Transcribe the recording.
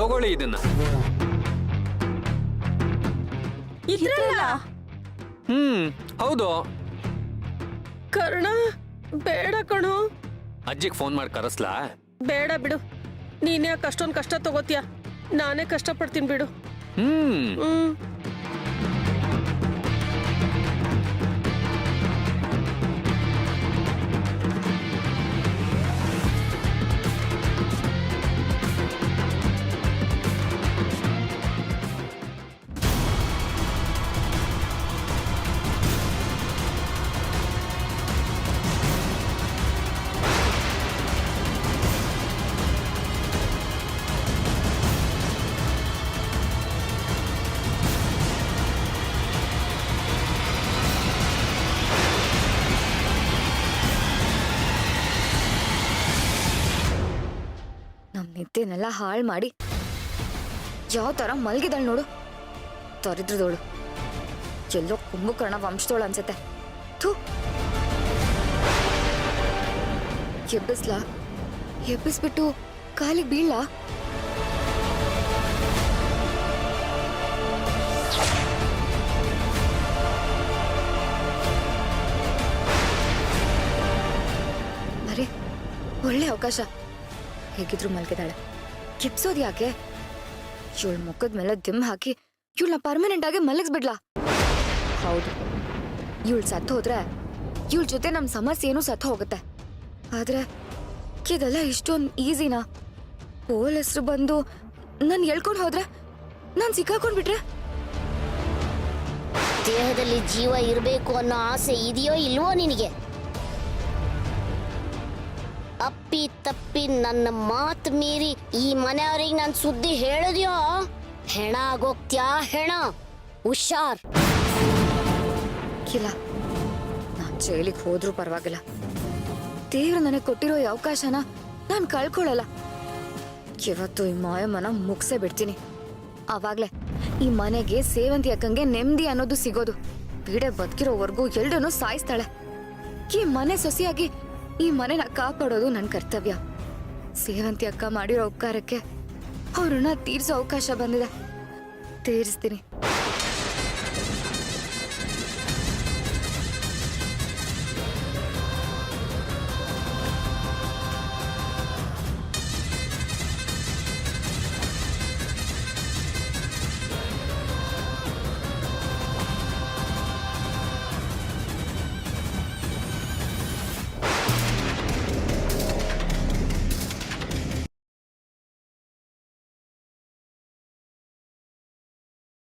ತಗೊಳ್ಳಿ ಇದನ್ನ. ಇದ್ರಲ್ಲ ಹೌದು. ಕರ್ಣ ಬೇಡ ಕಣೋ. ಅಜ್ಜಿಗೆ ಫೋನ್ ಮಾಡಿ ಕರೆಸ್ಲಾ? ಬೇಡ ಬಿಡು, ನೀನ್ ಯಾಕೆ ಅಷ್ಟೊಂದು ಕಷ್ಟ ತಗೋತೀಯ? ನಾನೇ ಕಷ್ಟ ಪಡ್ತೀನಿ ಬಿಡು. ನಮ್ ನಿದ್ದೆನೆಲ್ಲ ಹಾಳು ಮಾಡಿ ಯಾವ ತರ ಮಲ್ಗಿದಳು ನೋಡು, ತರಿದ್ರದೋಳು. ಎಲ್ಲೋ ಕುಂಭಕರ್ಣ ವಂಶದೋಳು ಅನ್ಸತ್ತೆ. ಥೂ, ಎಬ್ಬಿಸ್ಲಾ? ಎಬ್ಬಿಸ್ಬಿಟ್ಟು ಕಾಲಿಗೆ ಬೀಳ್ಲಾ? ಅರೆ, ಒಳ್ಳೆ ಅವಕಾಶ. ಹೇಗಿದ್ರು ಮಲ್ಗಿದಾಳೆ, ಕಿಪ್ಸೋದ್ ಯಾಕೆ? ಇವಳ ಮುಖದ ಮೇಲೆ ದಿಮ್ ಹಾಕಿ ಇವಳನ್ನ ಪರ್ಮನೆಂಟ್ ಆಗಿ ಮಲಗಿಸ್ಬಿಡ್ಲಾ? ಹೌದು, ಇವಳು ಸತ್ತು ಹೋದ್ರೆ ಇವಳ ಜೊತೆ ನಮ್ ಸಮಸ್ಯೆ ಏನೂ ಸತ್ತು ಹೋಗುತ್ತೆ. ಆದ್ರೆ ಇದೆಲ್ಲ ಇಷ್ಟೊಂದು ಈಸಿನಾ? ಪೊಲೀಸರು ಬಂದು ನನ್ ಎಳ್ಕೊಂಡು ಹೋದ್ರೆ, ನಾನ್ ಸಿಕ್ಕಾಕೊಂಡ್ಬಿಟ್ರೆ? ದೇಹದಲ್ಲಿ ಜೀವ ಇರಬೇಕು ಅನ್ನೋ ಆಸೆ ಇದೆಯೋ ಇಲ್ವೋ ನಿನಗೆ? ಅಪ್ಪಿ ತಪ್ಪಿ ನನ್ನ ಮಾತು ಮೀರಿ ಈ ಮನೆಯವ್ರಿಗೆ ನನ್ ಸುದ್ದಿ ಹೇಳಿದ್ಯೋ, ಹೆಣ ಆಗೋಗ್ತ್ಯಾ ಹೆಣ. ಹುಷಾರ್. ಇಲ್ಲ, ನಾನ್ ಜೈಲಿಗೆ ಹೋದ್ರೂ ಪರವಾಗಿಲ್ಲ. ದೇವ್ರು ನನಗೆ ಕೊಟ್ಟಿರೋ ಈ ಅವಕಾಶನ ನಾನ್ ಕಳ್ಕೊಳ್ಳಲ್ಲ. ಇವತ್ತು ಈ ಮಾಯಮ್ಮನ ಮುಗ್ಸೇ ಬಿಡ್ತೀನಿ. ಅವಾಗ್ಲೇ ಈ ಮನೆಗೆ ಸೇವಂತಿ ಅಕ್ಕಂಗೆ ನೆಮ್ಮದಿ ಅನ್ನೋದು ಸಿಗೋದು. ಪೀಡೆ ಬದುಕಿರೋವರೆಗೂ ಎಲ್ರನ್ನೂ ಸಾಯಿಸ್ತಾಳೆ. ಈ ಮನೆ ಸೊಸೆಯಾಗಿ ಈ ಮನೆನ ಕಾಪಾಡೋದು ನನ್ನ ಕರ್ತವ್ಯ. ಸೇವಂತಿ ಅಕ್ಕ ಮಾಡಿರೋ ಉಪಕಾರಕ್ಕೆ ಅವ್ರನ್ನ ತೀರ್ಸೋ ಅವಕಾಶ ಬಂದಿದೆ. ತೀರಿಸ್ತೀನಿ.